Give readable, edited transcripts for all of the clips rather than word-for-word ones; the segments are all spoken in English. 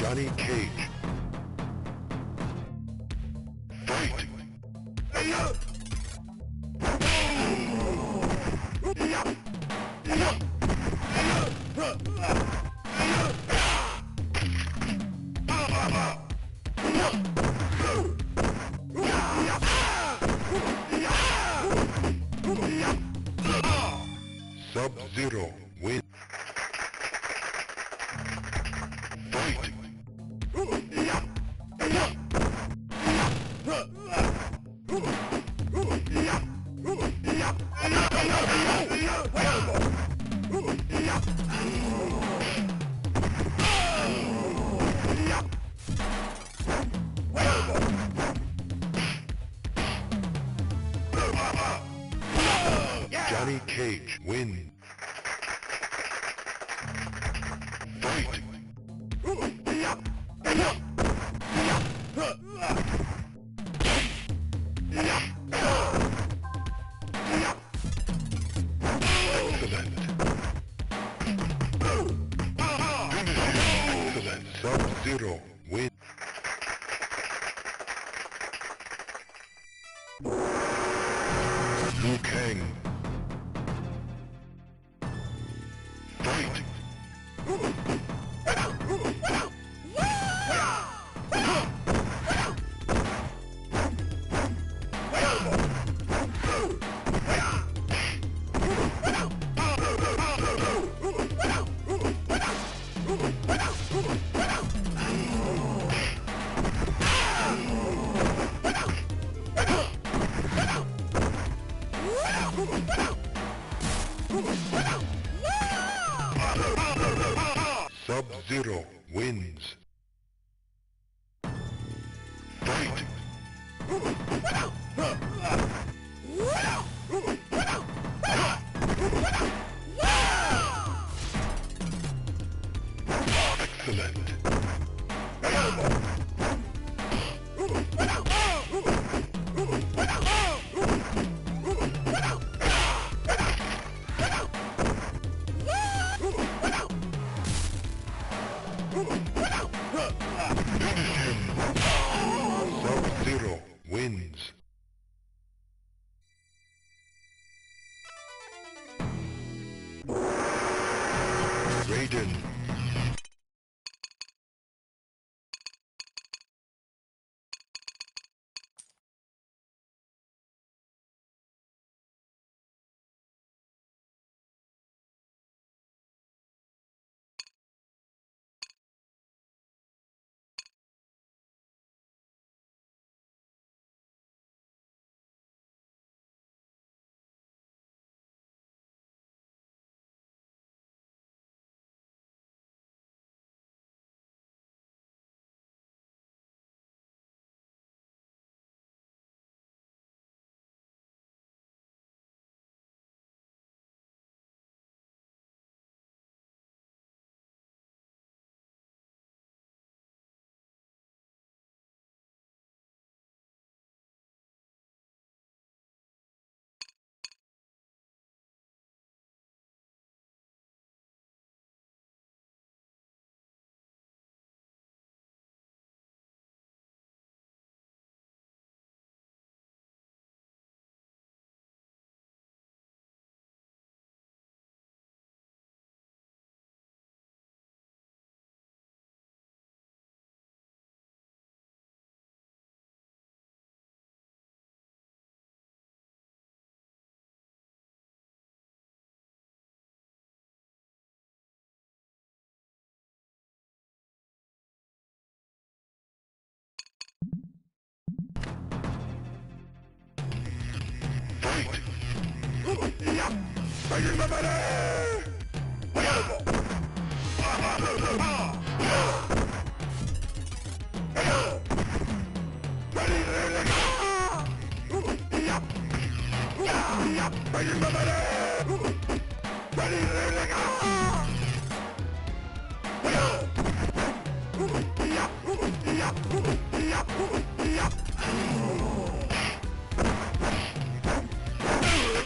Johnny Cage. Fight! Sub-Zero win. Fight! Johnny Cage wins. Fight! Excellent. Excellent. Sub-Zero wins. Liu Kang. Fight! Sub-Zero wins. Fight! Excellent. Sub-Zero wins. Raiden.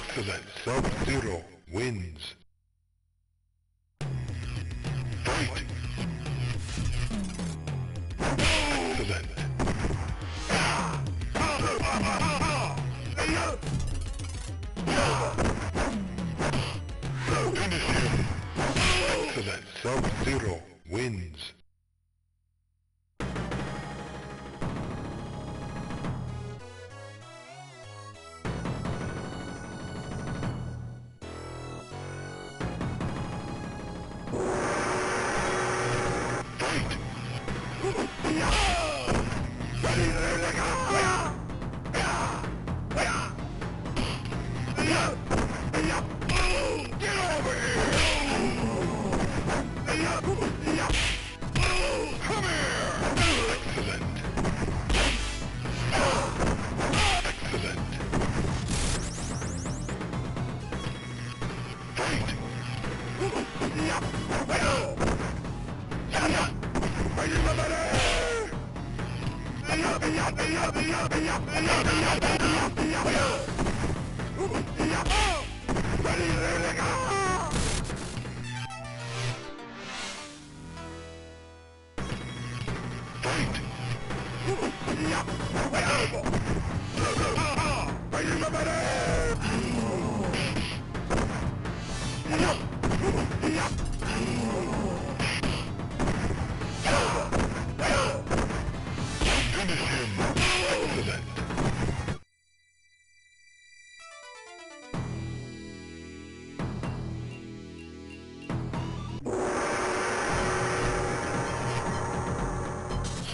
Excellent. Sub-Zero wins. Fight! Sub-Zero wins.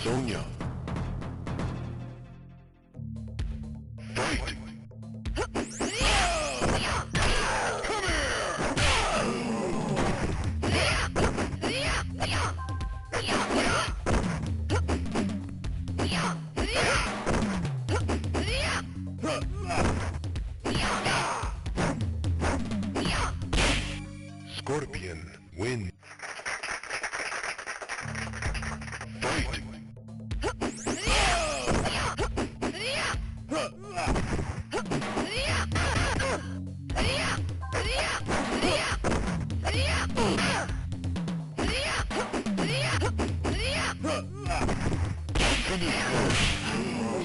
Sonya. Fight! Scorpion wins. Fight!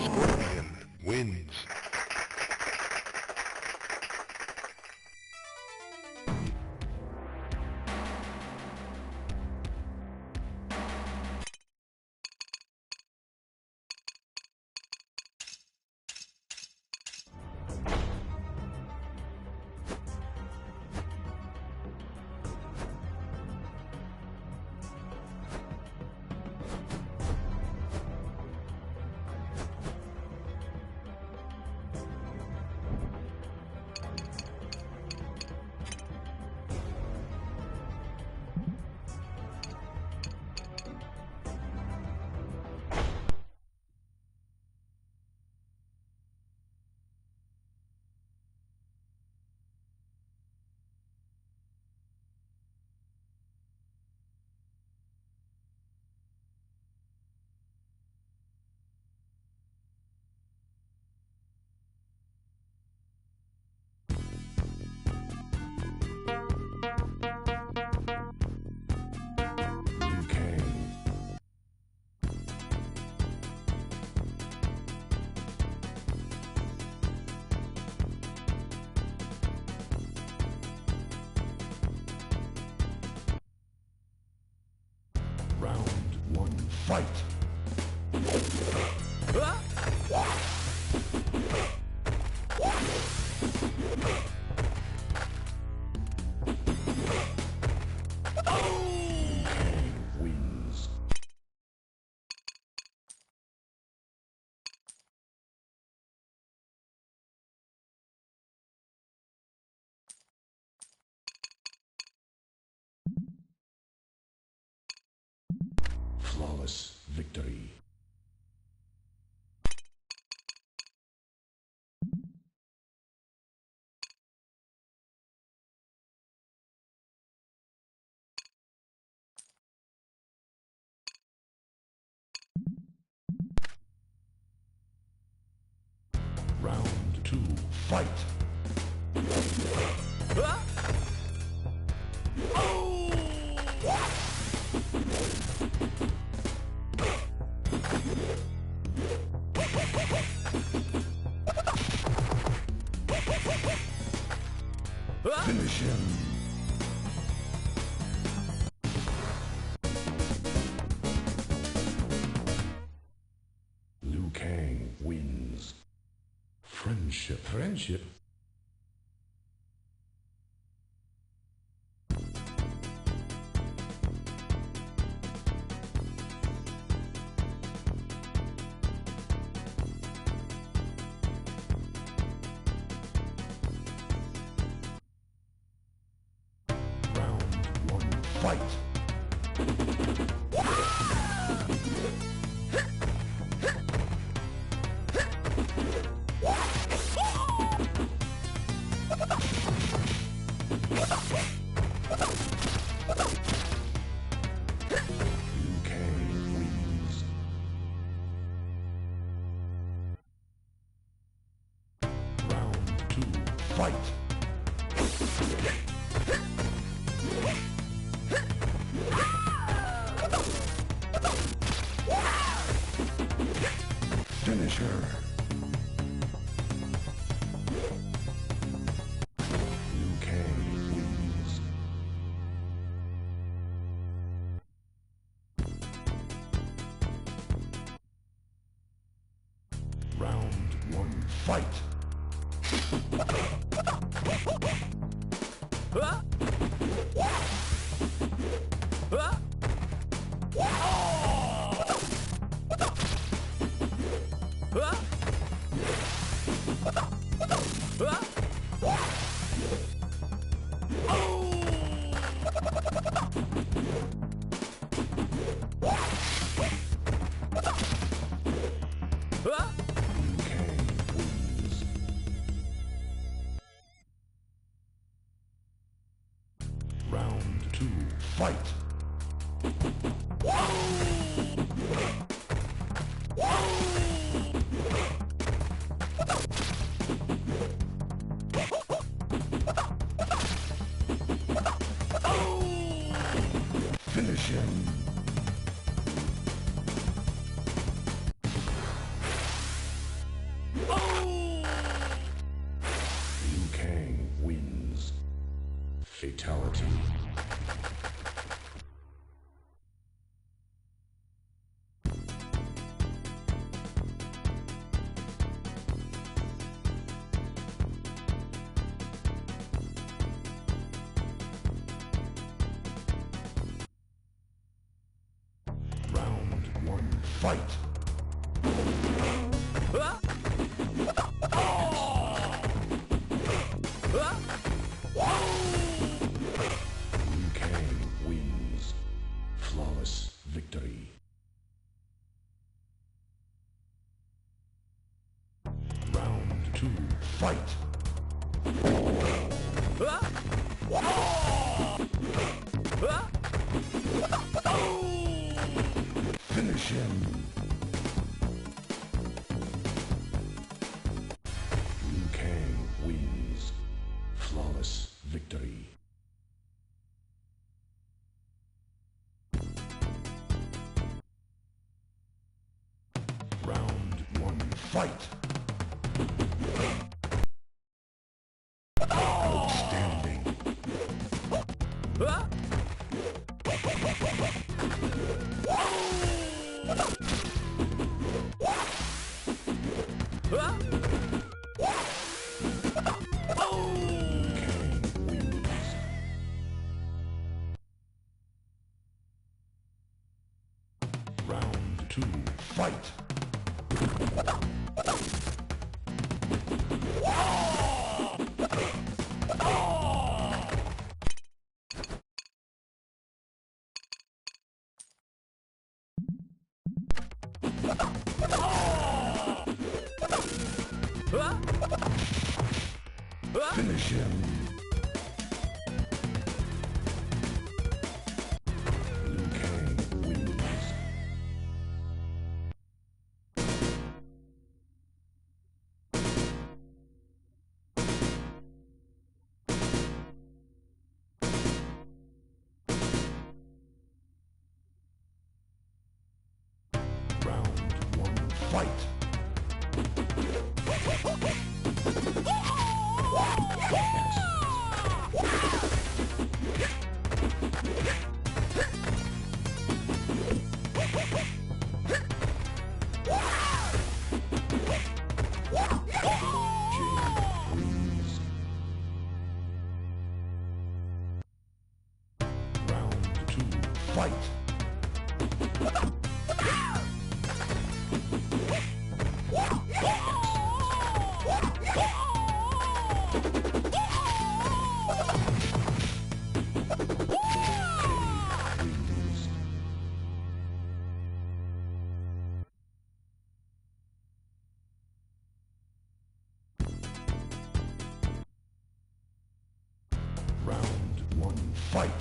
Scorpion wins. Fight! Wins. Flawless victory. Round 2, fight! Finish him. Friendship. Friendship. Round one, fight. Fight! Finish her! UK wins. Round one, fight! Round two, fight! Finish him! Liu Kang wins. Fatality. Round one, fight! Liu Kang wins. Flawless victory. Round two, fight! Finish him! Liu Kang wins. Flawless victory. Round one, fight! Outstanding. Round two, fight! Finish him! Liu Kang wins. Round one, fight! fight! Round one, fight!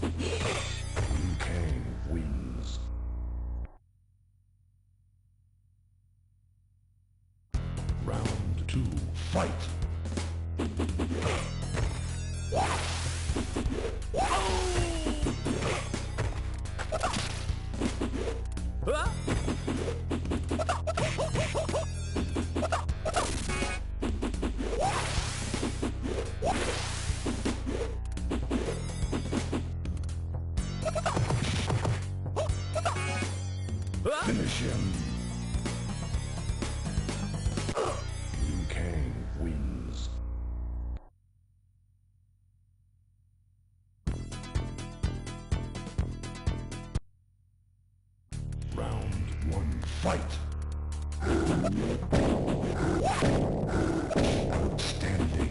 Liu Kang wins. Round two, fight! Finish him! Liu Kang wins. Round one, fight! Outstanding!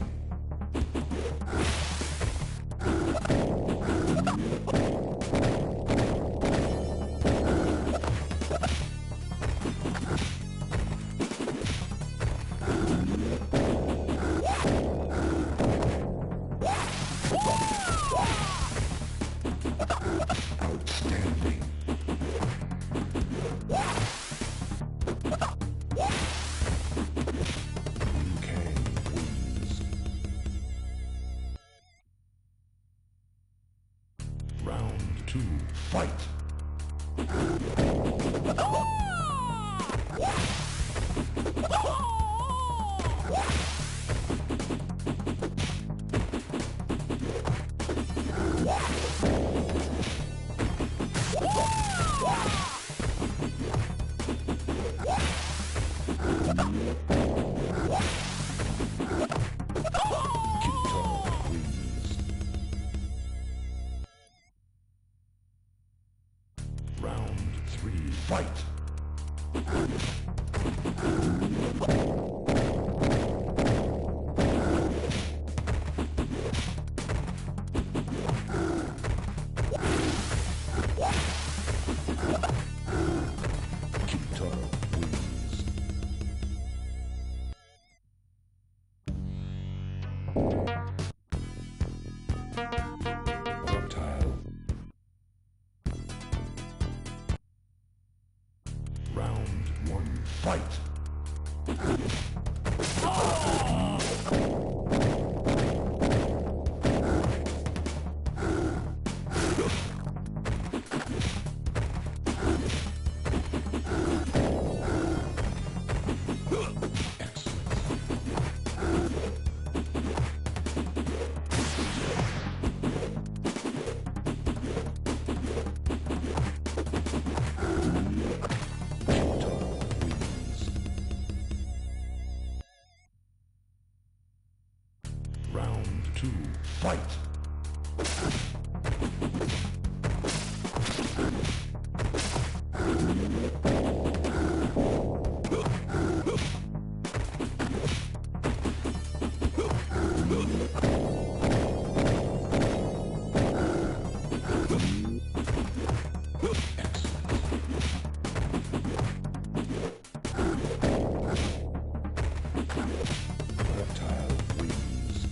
Outstanding! Liu Kang wins. Round two, fight! Kitara wins. Round three, fight! Kitara wins. Reptile. Round one, fight! Round two, fight! Reptile wins.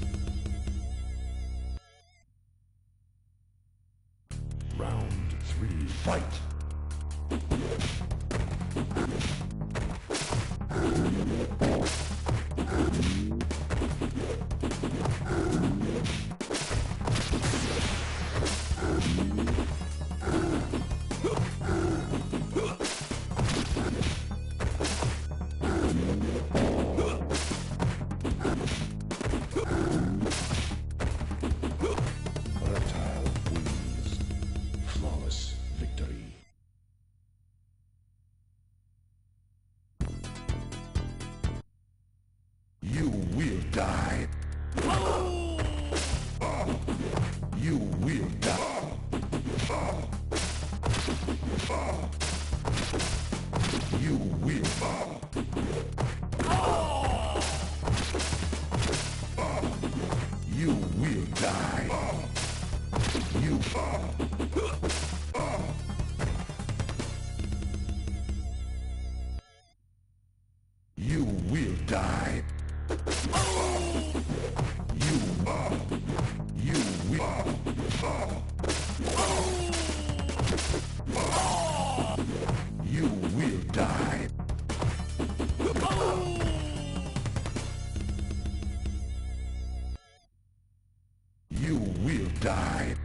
die. You will die. You will die. You will die. You You will die. You will You will die. You will die.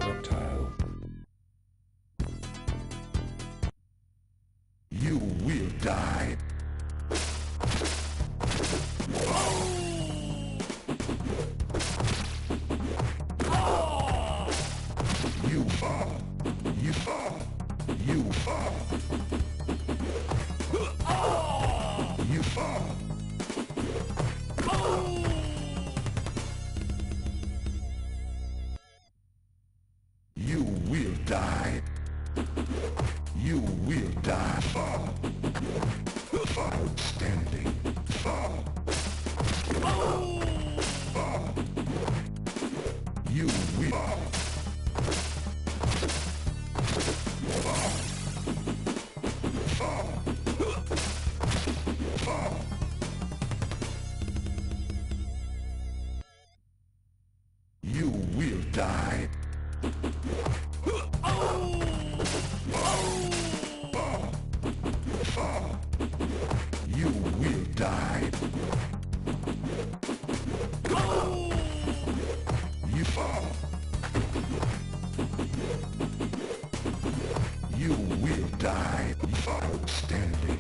Reptile. You will die. You You You You You will die. You will die. Outstanding. You will. You will die. You will die. You will die. Outstanding.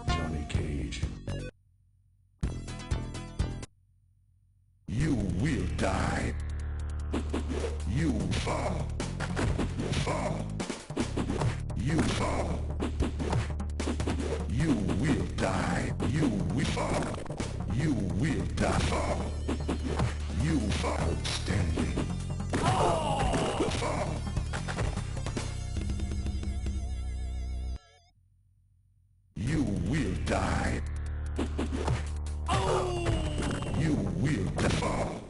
Johnny Cage. You will die. You fall. You fall. You will die. You will fall. You will die. You fall. Outstanding. You will die. You will fall.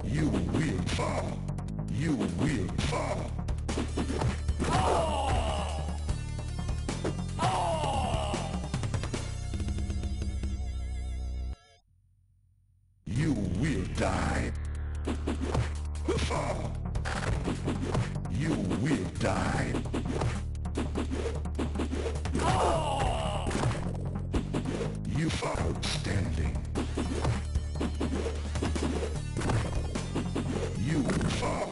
You will fall. You will fall. You will die. You will die. You are outstanding. You fall.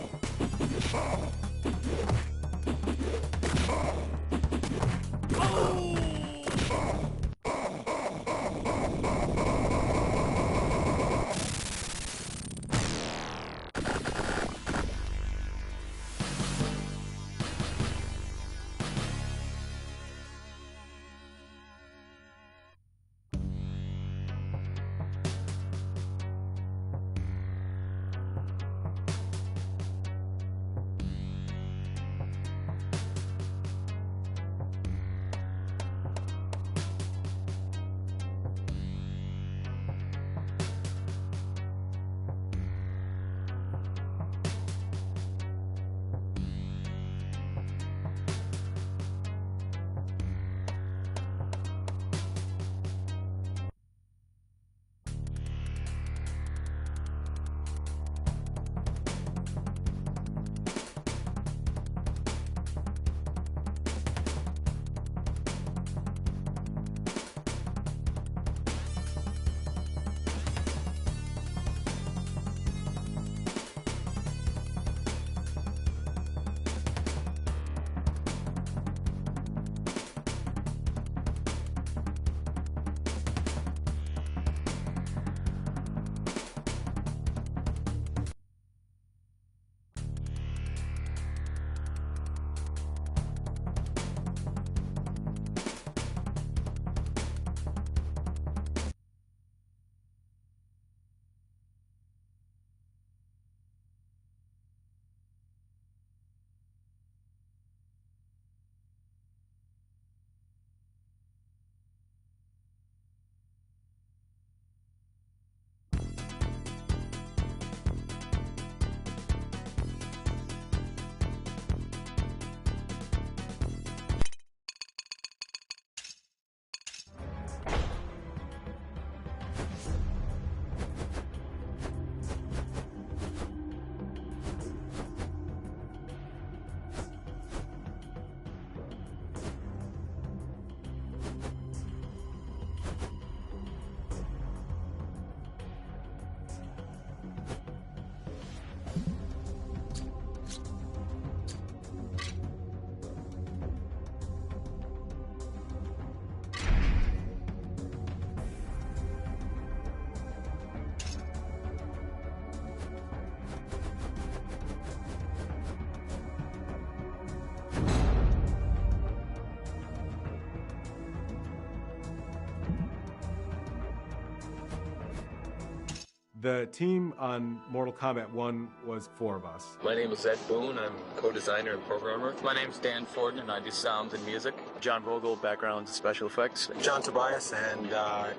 The team on Mortal Kombat 1 was 4 of us. My name is Ed Boone. I'm co-designer and programmer. My name's Dan Forden, and I do sound and music. John Vogel, background special effects. John Tobias, and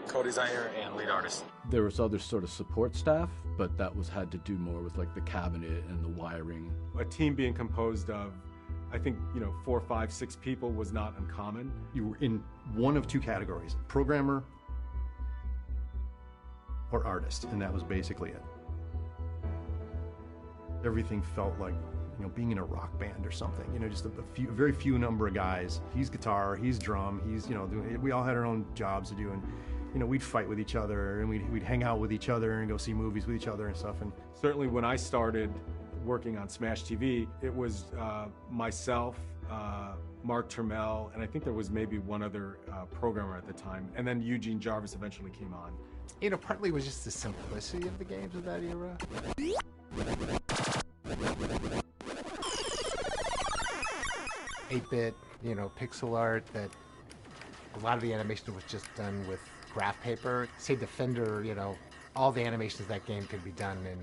co-designer and lead artist. There was other sort of support staff, but that had to do more with like the cabinet and the wiring. A team being composed of, I think, 4, 5, 6 people was not uncommon. You were in one of 2 categories, programmer or artist, and that was basically it. Everything felt like, being in a rock band or something, just a very few number of guys. He's guitar, he's drum, he's, we all had our own jobs to do, and, we'd fight with each other, and we'd hang out with each other and go see movies with each other and stuff. And certainly when I started working on Smash TV, it was myself, Mark Turmel, and I think there was maybe one other programmer at the time, and then Eugene Jarvis eventually came on. Partly it was just the simplicity of the games of that era. 8-bit, pixel art, that a lot of the animation was just done with graph paper. Say Defender, all the animations of that game could be done in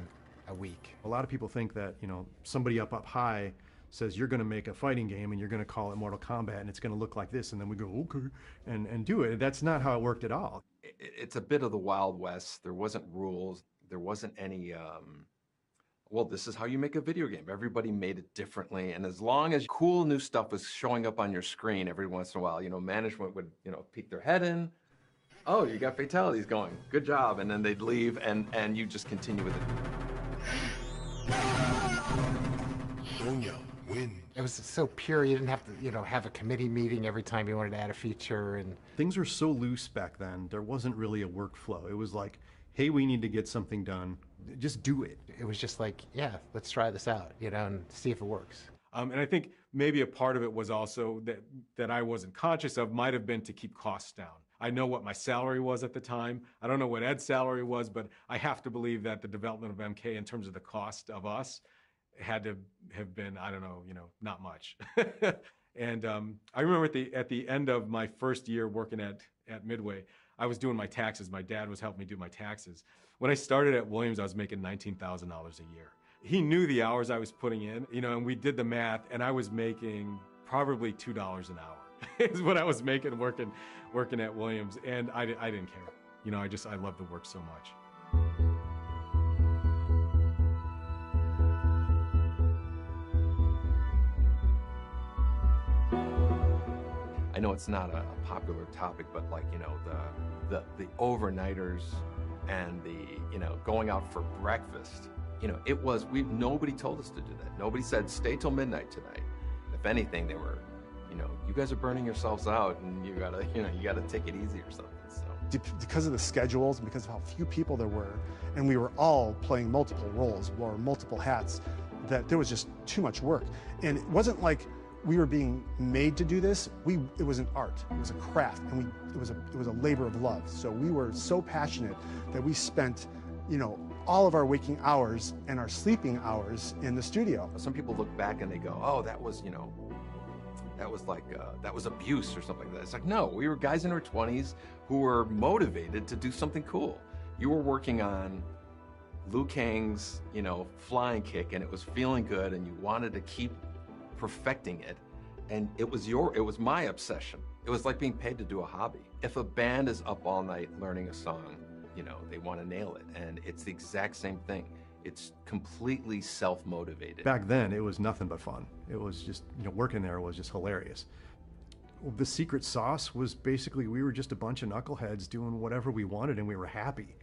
a week. A lot of people think that, somebody up high says you're going to make a fighting game and you're going to call it Mortal Kombat and it's going to look like this, and then we go, okay, and do it. That's not how it worked at all. It's a bit of the Wild West. There wasn't rules. There wasn't any, well, this is how you make a video game. Everybody made it differently. And as long as cool new stuff was showing up on your screen every once in a while, management would, peek their head in. Oh, you got fatalities going. Good job. And then they'd leave and you just continue with it. It was so pure, you didn't have to, have a committee meeting every time you wanted to add a feature. And things were so loose back then, there wasn't really a workflow. It was like, hey, we need to get something done. Just do it. It was just like, yeah, let's try this out, and see if it works. And I think maybe a part of it was also that I wasn't conscious of might have been to keep costs down. I know what my salary was at the time. I don't know what Ed's salary was, but I have to believe that the development of MK in terms of the cost of us had to have been, I don't know, not much. And I remember at the end of my first year working at Midway, I was doing my taxes. My dad was helping me do my taxes. When I started at Williams, I was making $19,000 a year. He knew the hours I was putting in, and we did the math, and I was making probably $2 an hour is what I was making working at Williams, and I didn't care. I loved the work so much. I know it's not a popular topic, but the overnighters and the, going out for breakfast, nobody told us to do that. Nobody said, stay till midnight tonight. If anything, they were, you guys are burning yourselves out and you gotta take it easy or something, so. Because of the schedules and because of how few people there were, and we were all playing multiple roles, wore multiple hats, that there was just too much work. And it wasn't like we were being made to do this. It was an art, it was a craft, and it was a labor of love. So we were so passionate that we spent, all of our waking hours and our sleeping hours in the studio. Some people look back and they go, oh, that was abuse or something like that. It's like, no, we were guys in our 20s who were motivated to do something cool. You were working on Liu Kang's, flying kick, and it was feeling good, and you wanted to keep perfecting it, and it was my obsession. It was like being paid to do a hobby. If a band is up all night learning a song, they want to nail it, and it's the exact same thing. It's completely self-motivated. Back then, it was nothing but fun. It was just, working there was just hilarious. The secret sauce was basically we were just a bunch of knuckleheads doing whatever we wanted, and we were happy.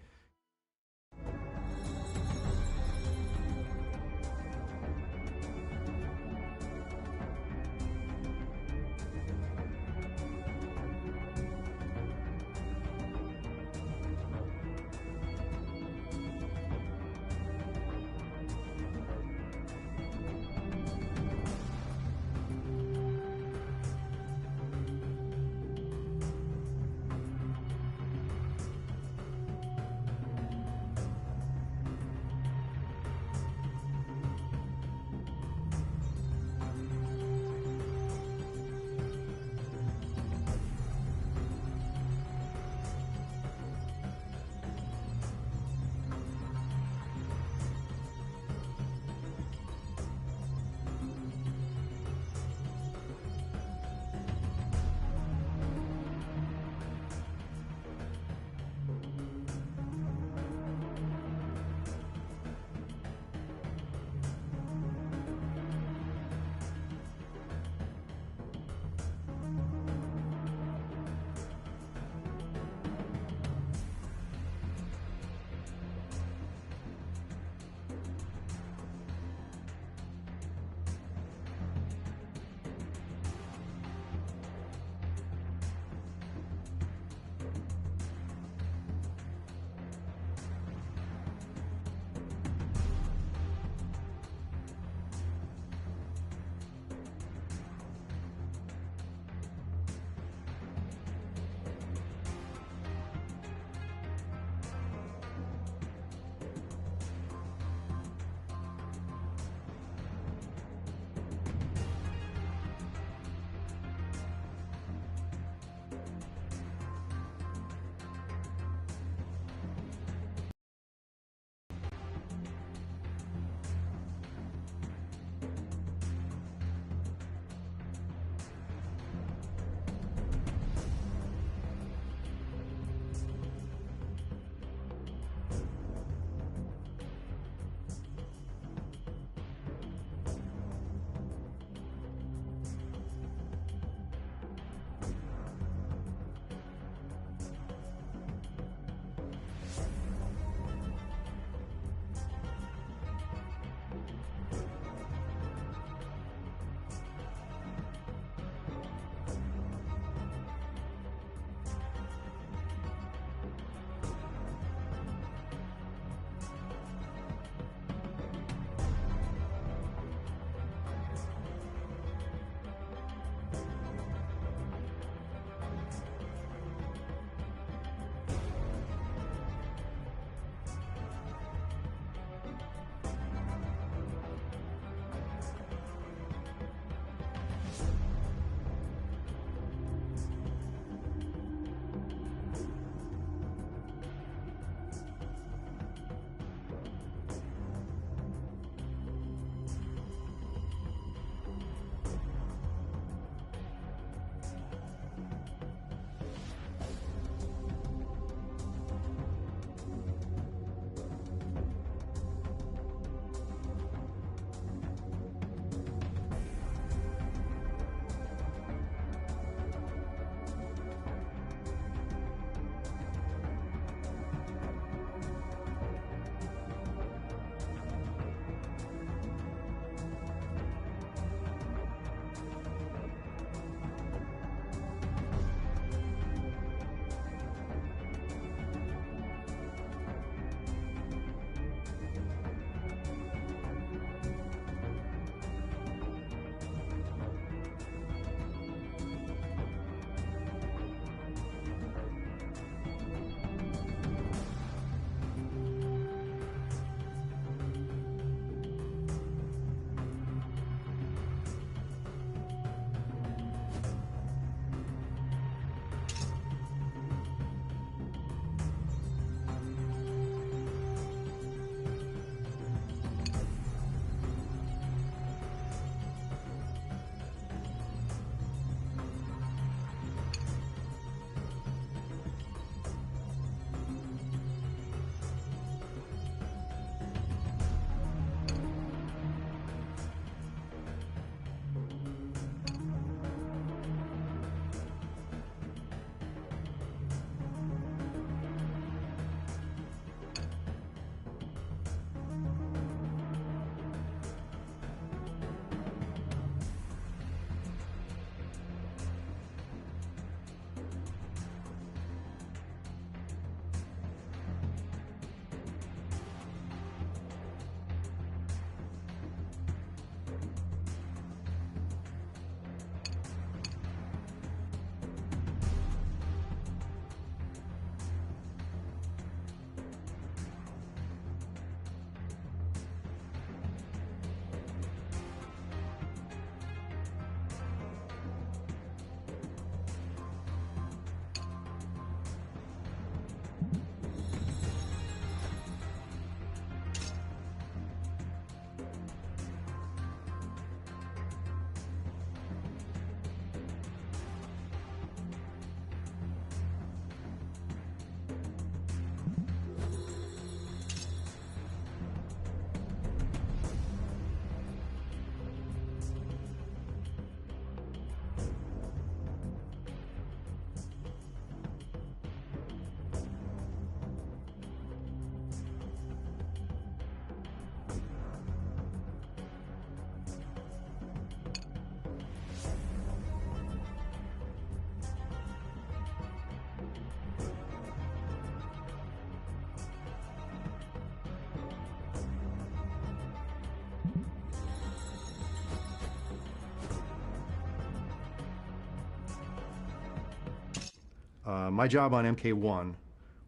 My job on MK1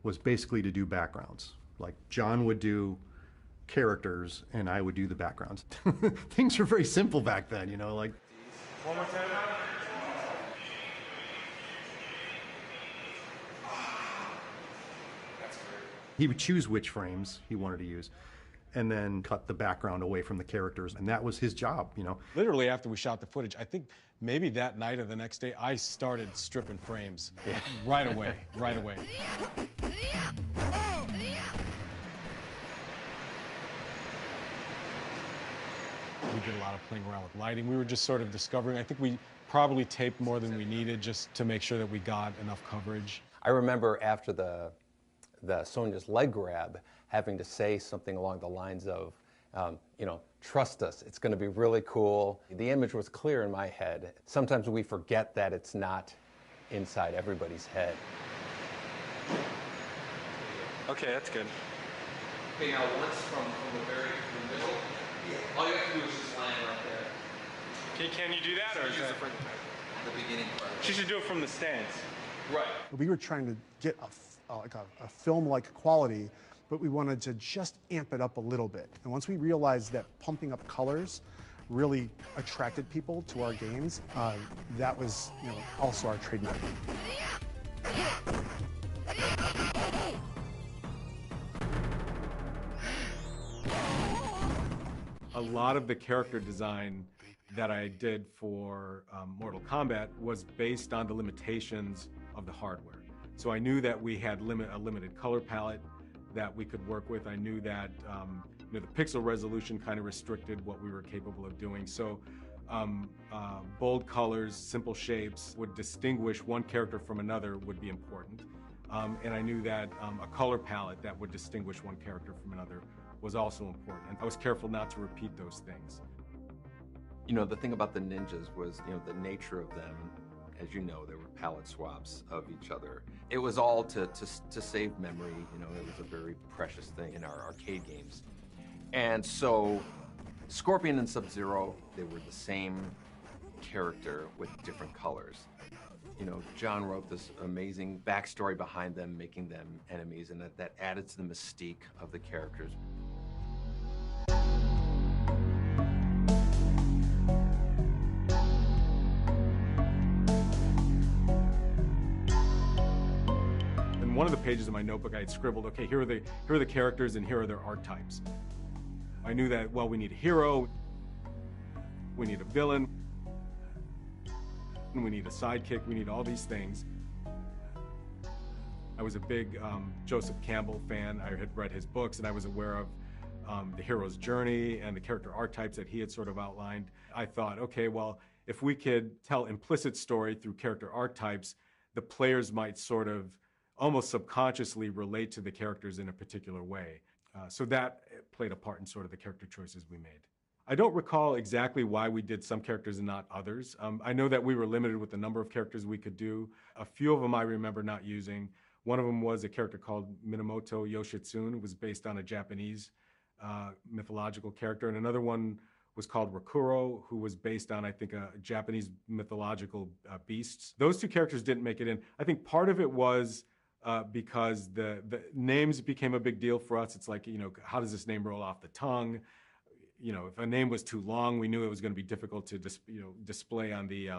was basically to do backgrounds. Like John would do characters and I would do the backgrounds. Things were very simple back then, you know, like. One more time. He would choose which frames he wanted to use and then cut the background away from the characters. And that was his job, you know. Literally after we shot the footage, I think maybe that night or the next day, I started stripping frames right away. We did a lot of playing around with lighting. We were just sort of discovering. I think we probably taped more than we needed just to make sure that we got enough coverage. I remember after the Sonya's leg grab, having to say something along the lines of, you know, trust us, it's going to be really cool. The image was clear in my head. Sometimes we forget that it's not inside everybody's head. Okay, that's good. Okay, now once from the middle, all you have to do is just land right there. Can you do that, or is that The beginning part. She should do it from the stance. Right. We were trying to get a film-like quality, but we wanted to just amp it up a little bit. And once we realized that pumping up colors really attracted people to our games, that was, you know, also our trademark. A lot of the character design that I did for Mortal Kombat was based on the limitations of the hardware. So I knew that we had a limited color palette that we could work with. I knew that you know, the pixel resolution kind of restricted what we were capable of doing. So bold colors, simple shapes would distinguish one character from another would be important. And I knew that a color palette that would distinguish one character from another was also important. And I was careful not to repeat those things. You know, the thing about the ninjas was, you know, the nature of them. As you know, there were palette swaps of each other. It was all to save memory. You know, it was a very precious thing in our arcade games. And so Scorpion and Sub-Zero, they were the same character with different colors. You know, John wrote this amazing backstory behind them, making them enemies, and that added to the mystique of the characters. In one of the pages of my notebook, I had scribbled, okay, here are the characters and here are their archetypes. I knew that, well, we need a hero, we need a villain, we need a sidekick, we need all these things. I was a big Joseph Campbell fan. I had read his books and I was aware of the hero's journey and the character archetypes that he had sort of outlined. I thought, okay, well, if we could tell implicit story through character archetypes, the players might sort of almost subconsciously relate to the characters in a particular way. So that played a part in sort of the character choices we made. I don't recall exactly why we did some characters and not others. I know that we were limited with the number of characters we could do. A few of them I remember not using. One of them was a character called Minamoto Yoshitsune. It was based on a Japanese mythological character. And another one was called Rakuro, who was based on, I think, a Japanese mythological beasts. Those two characters didn't make it in. I think part of it was because the names became a big deal for us. It's like, you know, how does this name roll off the tongue? You know, if a name was too long, we knew it was going to be difficult to display on the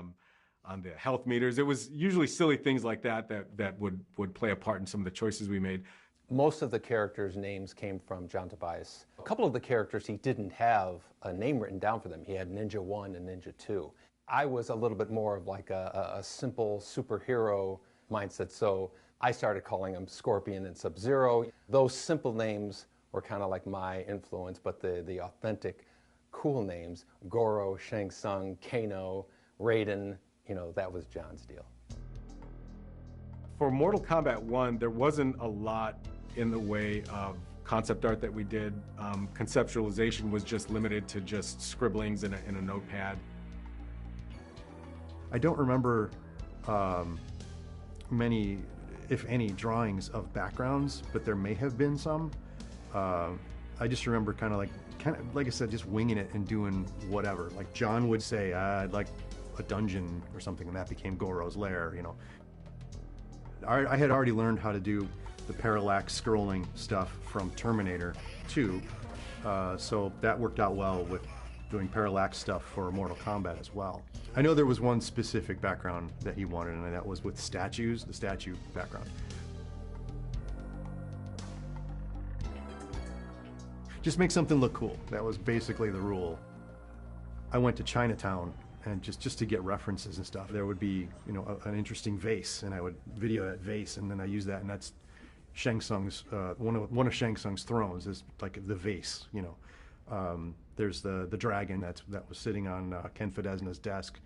health meters. It was usually silly things like that would play a part in some of the choices we made. Most of the characters' names came from John Tobias. A couple of the characters, he didn't have a name written down for them. He had Ninja 1 and Ninja 2. I was a little bit more of like a simple superhero mindset, so I started calling them Scorpion and Sub-Zero. Those simple names were kind of like my influence, but the authentic, cool names, Goro, Shang Tsung, Kano, Raiden, you know, that was John's deal. For Mortal Kombat 1, there wasn't a lot in the way of concept art that we did. Conceptualization was just limited to just scribblings in a notepad. I don't remember many, if any, drawings of backgrounds, but there may have been some. I just remember kind of like I said, just winging it and doing whatever. Like John would say, I'd like a dungeon or something, and that became Goro's lair, you know. I had already learned how to do the parallax scrolling stuff from Terminator 2, so that worked out well with doing parallax stuff for Mortal Kombat as well. I know there was one specific background that he wanted, and that was with statues, the statue background. Just make something look cool. That was basically the rule. I went to Chinatown, and just to get references and stuff, there would be, you know, an interesting vase, and I would video that vase, and then I use that, and that's Shang Tsung's, one of Shang Tsung's thrones is like the vase, you know. There's the dragon that was sitting on Ken Fedesna's desk.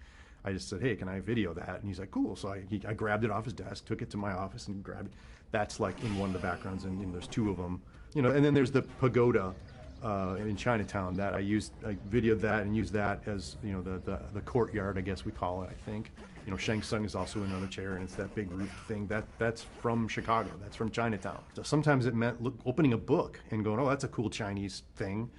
I just said, hey, can I video that? And he's like, cool. So I grabbed it off his desk, took it to my office, and grabbed it. That's like in one of the backgrounds, and you know, there's two of them, you know. And then there's the pagoda in Chinatown that I videoed that and used that as, you know, the courtyard, I guess we call it, I think. You know, Shang Tsung is also in another chair, and it's that big roof thing. That's from Chicago. That's from Chinatown. So sometimes it meant opening a book and going, oh, that's a cool Chinese thing.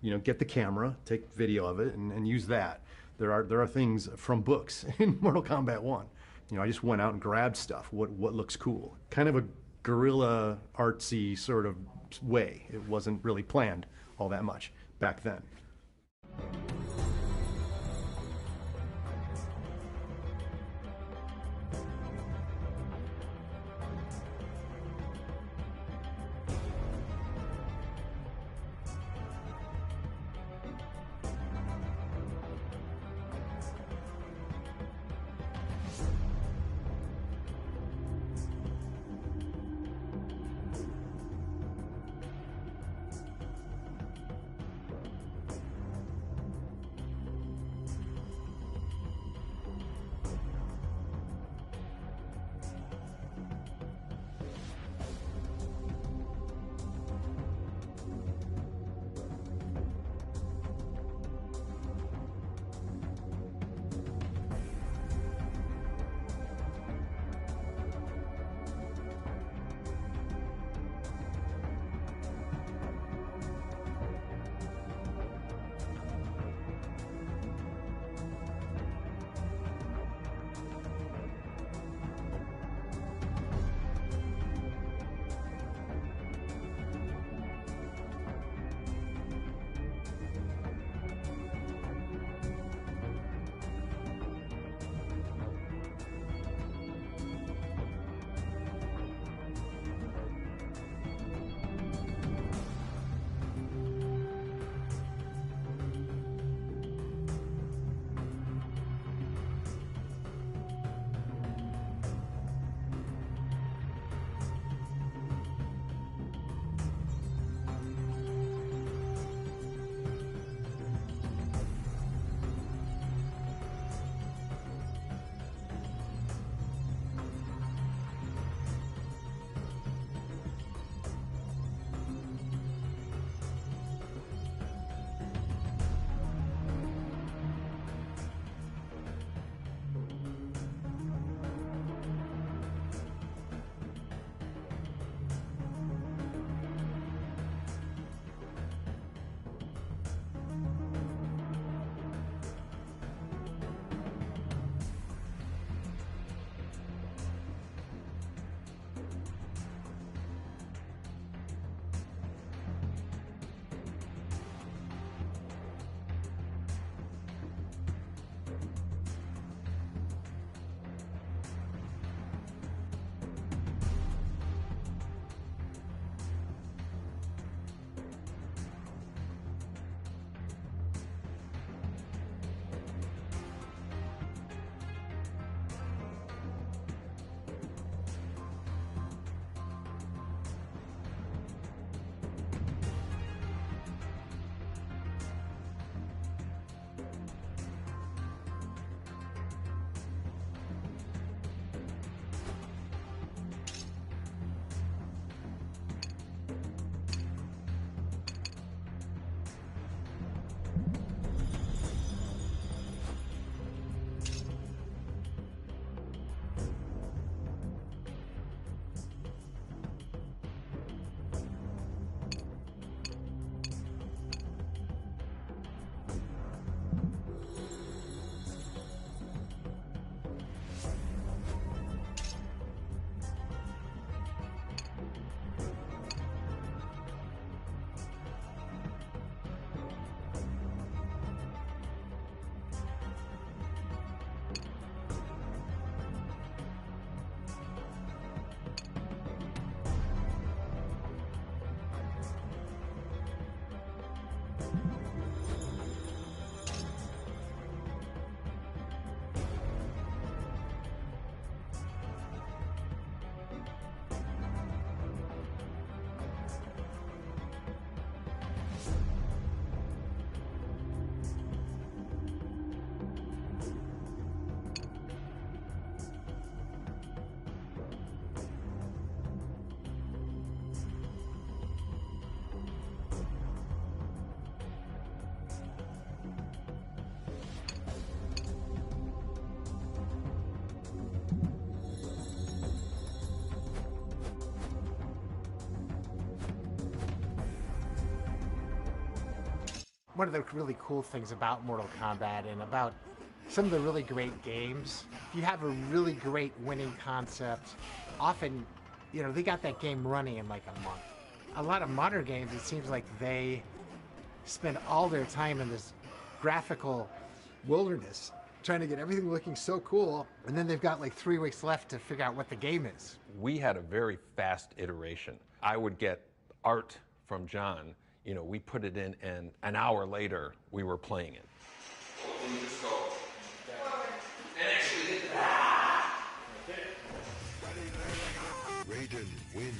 You know, get the camera, take video of it, and use that. There are things from books in Mortal Kombat 1. You know, I just went out and grabbed stuff. What looks cool? Kind of a guerrilla artsy sort of way. It wasn't really planned all that much back then. one of the really cool things about Mortal Kombat and about some of the really great games, if you have a really great winning concept, often, you know, they got that game running in like a month. A lot of modern games, it seems like they spend all their time in this graphical wilderness trying to get everything looking so cool, and then they've got like 3 weeks left to figure out what the game is. We had a very fast iteration. I would get art from John, you know, we put it in, and an hour later, we were playing it. Raiden wins.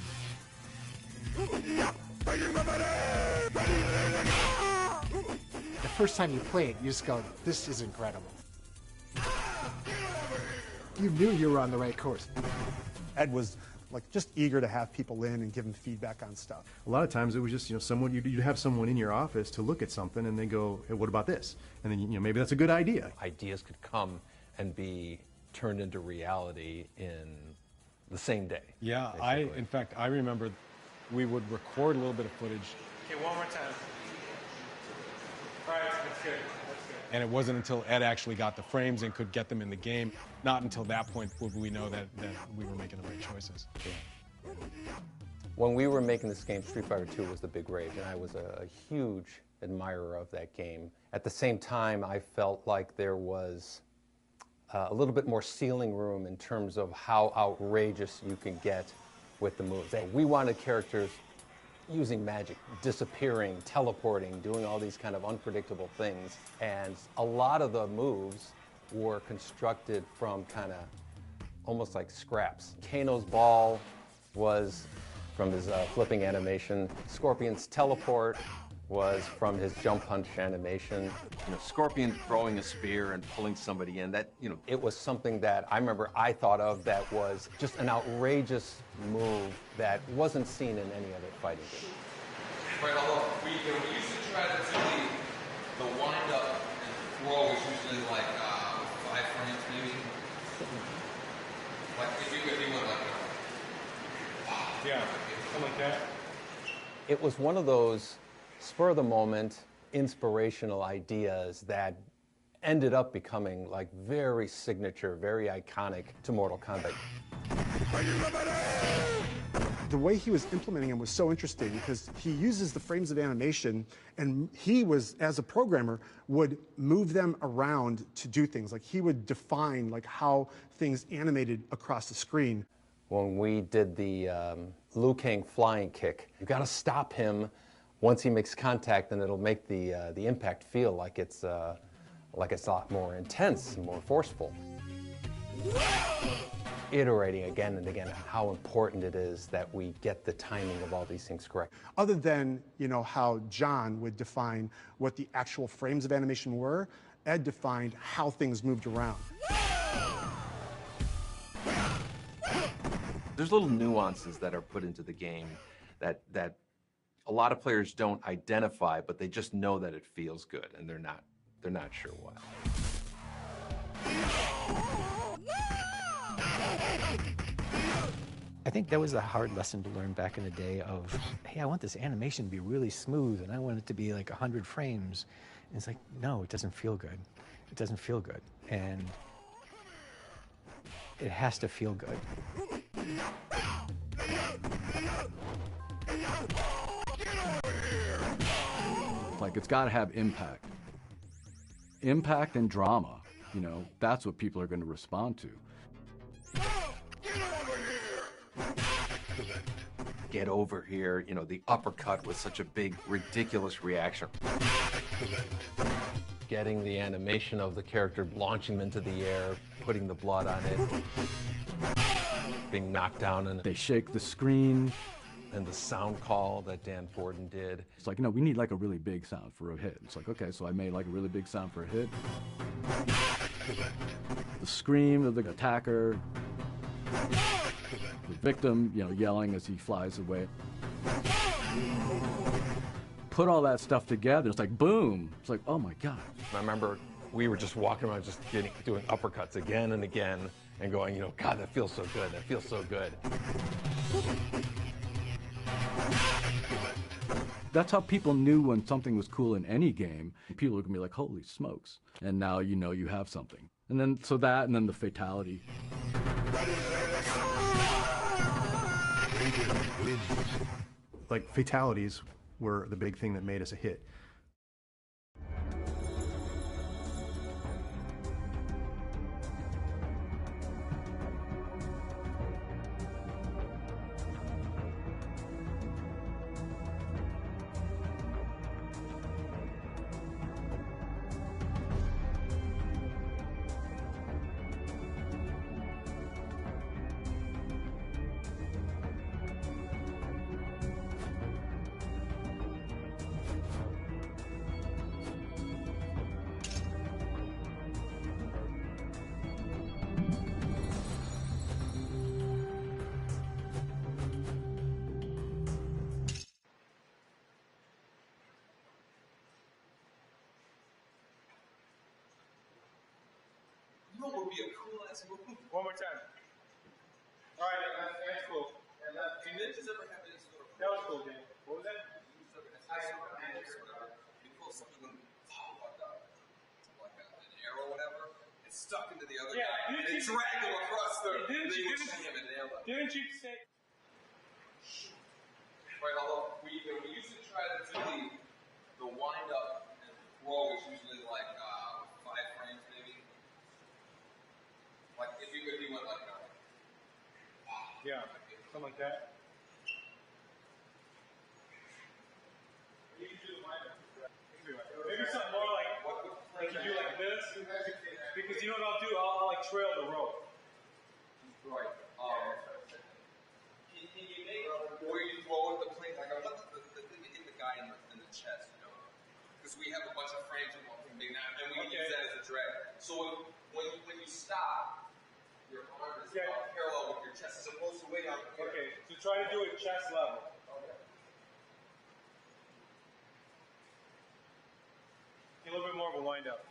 The first time you play it, you just go, this is incredible. You knew you were on the right course. Ed was like just eager to have people in and give him feedback on stuff. A lot of times it was just, you know, someone, you'd have someone in your office to look at something and they go, hey, what about this? And then, you know, maybe that's a good idea. Ideas could come and be turned into reality in the same day. Yeah, basically. in fact, I remember we would record a little bit of footage. Okay, one more time. All right, that's good. And it wasn't until Ed actually got the frames and could get them in the game, not until that point would we know that we were making the right choices. Yeah. When we were making this game, Street Fighter II was the big rage, and I was a huge admirer of that game. At the same time, I felt like there was a little bit more ceiling room in terms of how outrageous you can get with the moves. We wanted characters using magic, disappearing, teleporting, doing all these kind of unpredictable things. And a lot of the moves were constructed from kind of almost like scraps. Kano's ball was from his flipping animation. Scorpion's teleport was from his jump punch animation. You know, Scorpion throwing a spear and pulling somebody in, that, you know. It was something that I remember I thought of that was just an outrageous move that wasn't seen in any other fighting game. Right, although we used to try to do the wind up and throw was usually like 5 frames maybe. Like if you went like yeah, something like that. It was one of those spur of the moment, inspirational ideas that ended up becoming like very signature, very iconic to Mortal Kombat. The way he was implementing them was so interesting because he uses the frames of animation, and he was, as a programmer, would move them around to do things. Like he would define like how things animated across the screen. When we did the Liu Kang flying kick, you got to stop him once he makes contact, and it'll make the impact feel like it's a lot more intense and more forceful. Iterating again and again on how important it is that we get the timing of all these things correct. Other than, you know, how John would define what the actual frames of animation were, Ed defined how things moved around. There's little nuances that are put into the game that a lot of players don't identify, but they just know that it feels good, and they're not sure why. I think that was a hard lesson to learn back in the day of, hey, I want this animation to be really smooth, and I want it to be like 100 frames. And it's like, no, it doesn't feel good. It doesn't feel good. And it has to feel good. Like, it's got to have impact. Impact and drama, you know, that's what people are going to respond to. Get over here, you know, the uppercut was such a big, ridiculous reaction. Getting the animation of the character launching them into the air, putting the blood on it, being knocked down, and they shake the screen. And the sound call that Dan Forden did. It's like, no, we need like a really big sound for a hit. It's like, okay, so I made like a really big sound for a hit. The scream of the attacker. The victim, you know, yelling as he flies away. Put all that stuff together, it's like, boom. It's like, oh my God. I remember we were just walking around just doing uppercuts again and again and going, you know, God, that feels so good, that feels so good. That's how people knew when something was cool in any game. People were gonna be like, holy smokes. And now you know you have something. And then, so that, and then the fatality. Like, fatalities were the big thing that made us a hit. You know what would be a cool ass move? One more time. All right, that's cool. Do ninjas ever have any sort of... That was cool, Dan. What was that? You pull something like an arrow or whatever, it's stuck into the other guy, and it dragged him across the... Didn't you say... Right, although we used to try to do the wind up and throw is usually like 5 frames maybe. Like if you went like yeah, something like that. You can do the wind up. Maybe something more like you do like this, because you know what I'll do? I'll like trail the rope. Right. Can you make where you throw it the plane like I want the thing to hit the guy in the chest, you know? Because we have a bunch of frames and one thing big now, and we use that as a drag. So when you stop, your arm is parallel with your chest as opposed to way down here. Okay, so try to do it chest level. Okay. A little bit more of a wind up.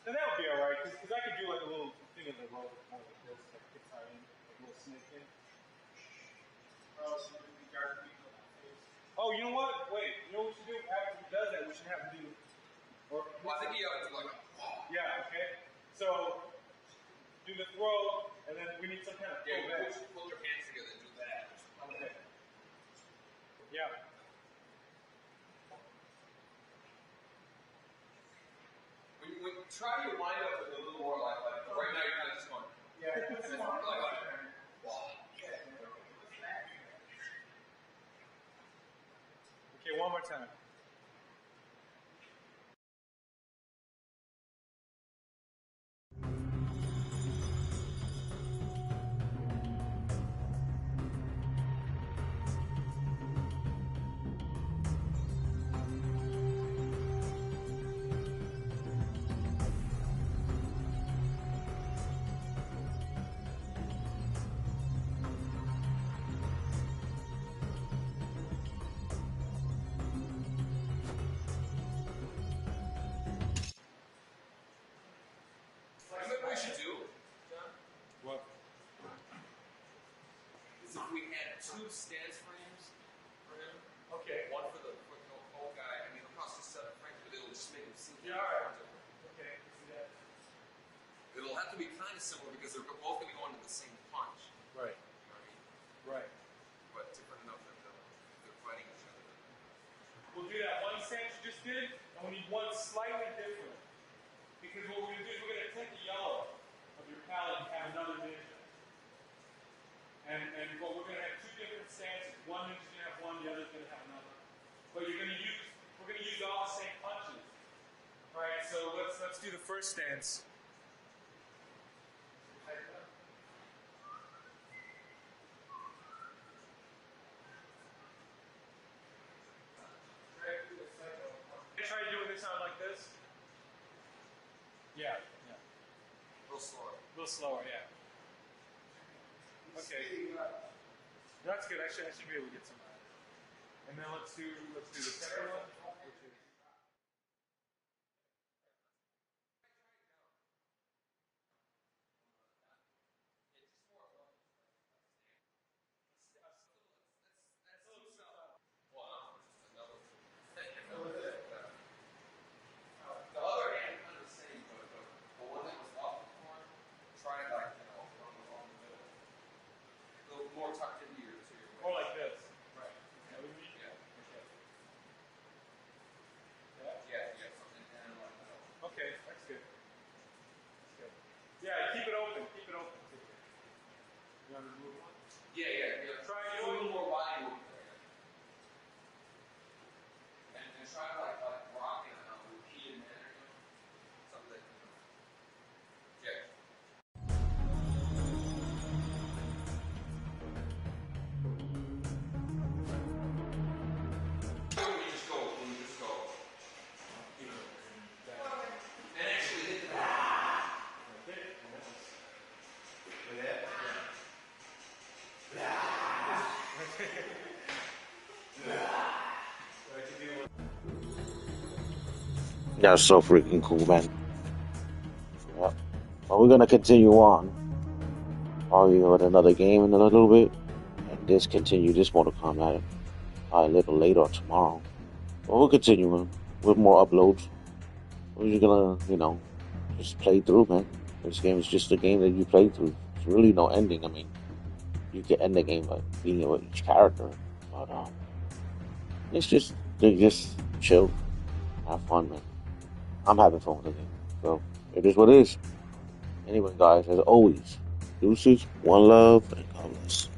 And that would be alright, because I could do like a little thing in the rope, more like this, like a tie in, like a little snake thing. Oh, you know what? Wait, you know what we should do? After he does that, we should have him do. Well, I think you have to do like a... Yeah, okay. So, do the throw, and then we need some kind of throw back. Pull your hands together and do that. Okay. Yeah. When try to wind up with a little more like right now you're kind of just going. Yeah. Okay, one more time. What we should do, John? What? Is if we had 2 stance frames for him. Okay. One for the old guy. I mean, it'll cost us 7 frames, but it'll just make him seem. Yeah, all right. Okay. It'll have to be kind of similar because they're both going to be going to the same punch. Right. You know what I mean? Right. But different enough that they're fighting each other. We'll do that one stance you just did, and we need one slightly different. Because what we're going to do is we're going to take the yellow of your palette and have another ninja. And what we're going to have 2 different stances. One ninja's going to have one, the other's going to have another. But we're going to use all the same punches. All right, so let's do the first stance. Try doing this out like this. Yeah, yeah. A little slower. A little slower, yeah. Okay. That's good. I should be able to get some of that. And then let's do the second one. Which is That's so freaking cool, man. Yeah. Well, we're gonna continue on. Probably with another game in a little bit, and discontinue this Mortal Kombat a little later or tomorrow. But we'll continue, man, with more uploads. We're just gonna, just play through, man. This game is just a game that you play through. There's really no ending. I mean, you can end the game by being with each character, but it's just chill, have fun, man. I'm having fun with the game, so it is what it is. Anyway, guys, as always, deuces, one love, and God bless.